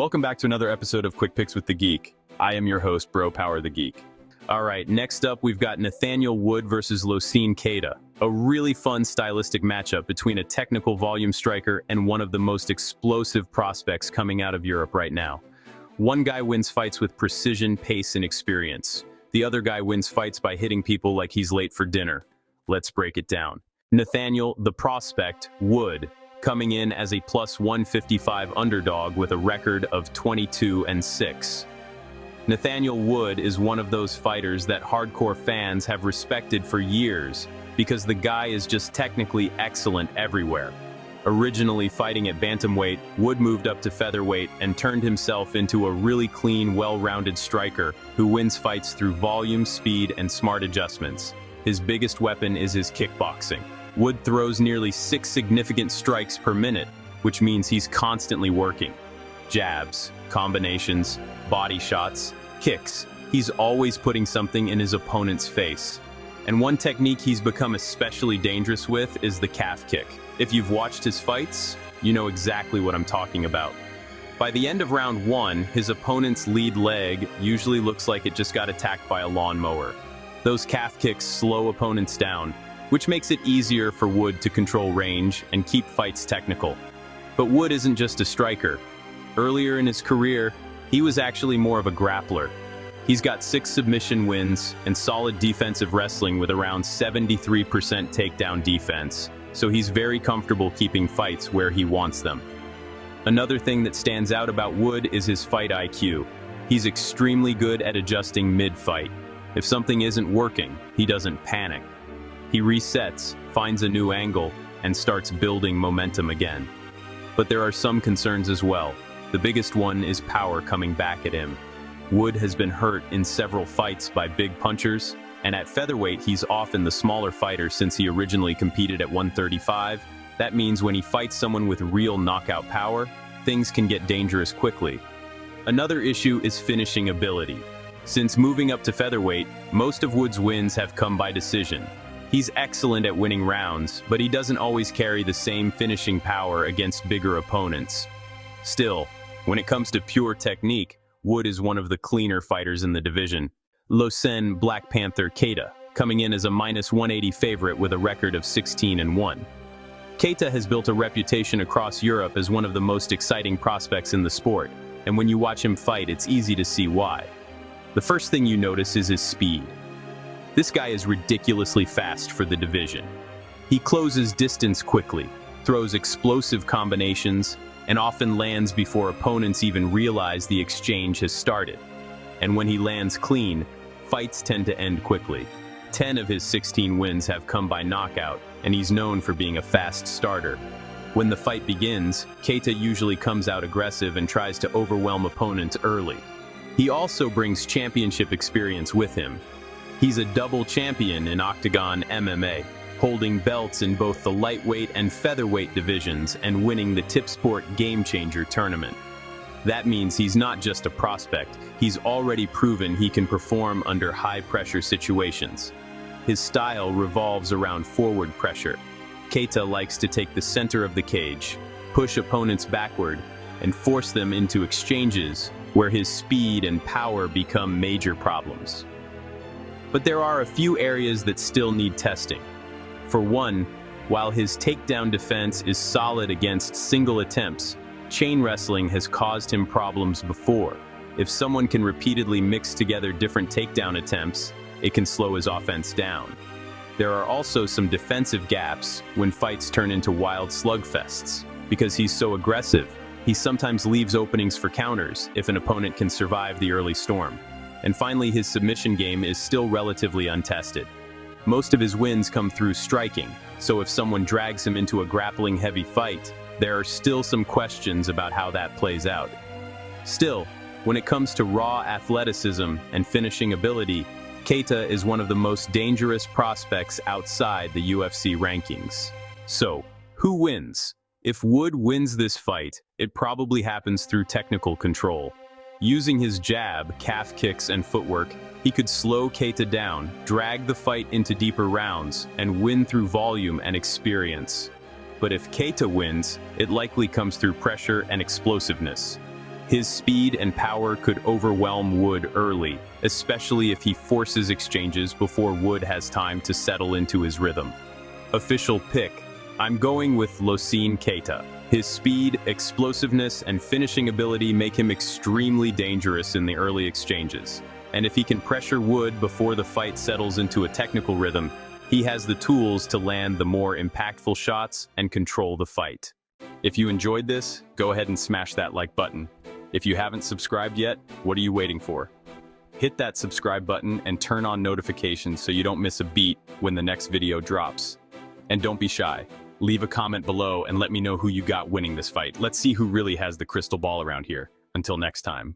Welcome back to another episode of Quick Picks with the Geek. I am your host, Bro Power the Geek. All right, next up we've got Nathaniel Wood versus Losene Keita. A really fun stylistic matchup between a technical volume striker and one of the most explosive prospects coming out of Europe right now. One guy wins fights with precision, pace, and experience. The other guy wins fights by hitting people like he's late for dinner. Let's break it down. Nathaniel, the prospect, Wood, coming in as a plus 155 underdog with a record of 22-6. Nathaniel Wood is one of those fighters that hardcore fans have respected for years because the guy is just technically excellent everywhere. Originally fighting at bantamweight, Wood moved up to featherweight and turned himself into a really clean, well-rounded striker who wins fights through volume, speed, and smart adjustments. His biggest weapon is his kickboxing. Wood throws nearly 6 significant strikes per minute, which means he's constantly working. Jabs, combinations, body shots, kicks. He's always putting something in his opponent's face. And one technique he's become especially dangerous with is the calf kick. If you've watched his fights, you know exactly what I'm talking about. By the end of round 1, his opponent's lead leg usually looks like it just got attacked by a lawnmower. Those calf kicks slow opponents down, which makes it easier for Wood to control range and keep fights technical. But Wood isn't just a striker. Earlier in his career, he was actually more of a grappler. He's got 6 submission wins and solid defensive wrestling with around 73% takedown defense, so he's very comfortable keeping fights where he wants them. Another thing that stands out about Wood is his fight IQ. He's extremely good at adjusting mid-fight. If something isn't working, he doesn't panic. He resets, finds a new angle, and starts building momentum again. But there are some concerns as well. The biggest one is power coming back at him. Wood has been hurt in several fights by big punchers, and at featherweight he's often the smaller fighter since he originally competed at 135. That means when he fights someone with real knockout power, things can get dangerous quickly. Another issue is finishing ability. Since moving up to featherweight, most of Wood's wins have come by decision. He's excellent at winning rounds, but he doesn't always carry the same finishing power against bigger opponents. Still, when it comes to pure technique, Wood is one of the cleaner fighters in the division. Losene Black Panther Keita, coming in as a minus 180 favorite with a record of 16-1. Keita has built a reputation across Europe as one of the most exciting prospects in the sport, and when you watch him fight, it's easy to see why. The first thing you notice is his speed. This guy is ridiculously fast for the division. He closes distance quickly, throws explosive combinations, and often lands before opponents even realize the exchange has started. And when he lands clean, fights tend to end quickly. 10 of his 16 wins have come by knockout, and he's known for being a fast starter. When the fight begins, Keita usually comes out aggressive and tries to overwhelm opponents early. He also brings championship experience with him. He's a double champion in Octagon MMA, holding belts in both the lightweight and featherweight divisions and winning the Tipsport Game Changer tournament. That means he's not just a prospect, he's already proven he can perform under high-pressure situations. His style revolves around forward pressure. Keita likes to take the center of the cage, push opponents backward, and force them into exchanges where his speed and power become major problems. But there are a few areas that still need testing. For one, while his takedown defense is solid against single attempts, chain wrestling has caused him problems before. If someone can repeatedly mix together different takedown attempts, it can slow his offense down. There are also some defensive gaps when fights turn into wild slugfests. Because he's so aggressive, he sometimes leaves openings for counters if an opponent can survive the early storm. And finally, his submission game is still relatively untested. Most of his wins come through striking, so if someone drags him into a grappling-heavy fight, there are still some questions about how that plays out. Still, when it comes to raw athleticism and finishing ability, Keita is one of the most dangerous prospects outside the UFC rankings. So, who wins? If Wood wins this fight, it probably happens through technical control. Using his jab, calf kicks, and footwork, he could slow Keita down, drag the fight into deeper rounds, and win through volume and experience. But if Keita wins, it likely comes through pressure and explosiveness. His speed and power could overwhelm Wood early, especially if he forces exchanges before Wood has time to settle into his rhythm. Official pick: I'm going with Losene Keita. His speed, explosiveness, and finishing ability make him extremely dangerous in the early exchanges. And if he can pressure Wood before the fight settles into a technical rhythm, he has the tools to land the more impactful shots and control the fight. If you enjoyed this, go ahead and smash that like button. If you haven't subscribed yet, what are you waiting for? Hit that subscribe button and turn on notifications so you don't miss a beat when the next video drops. And don't be shy. Leave a comment below and let me know who you got winning this fight. Let's see who really has the crystal ball around here. Until next time.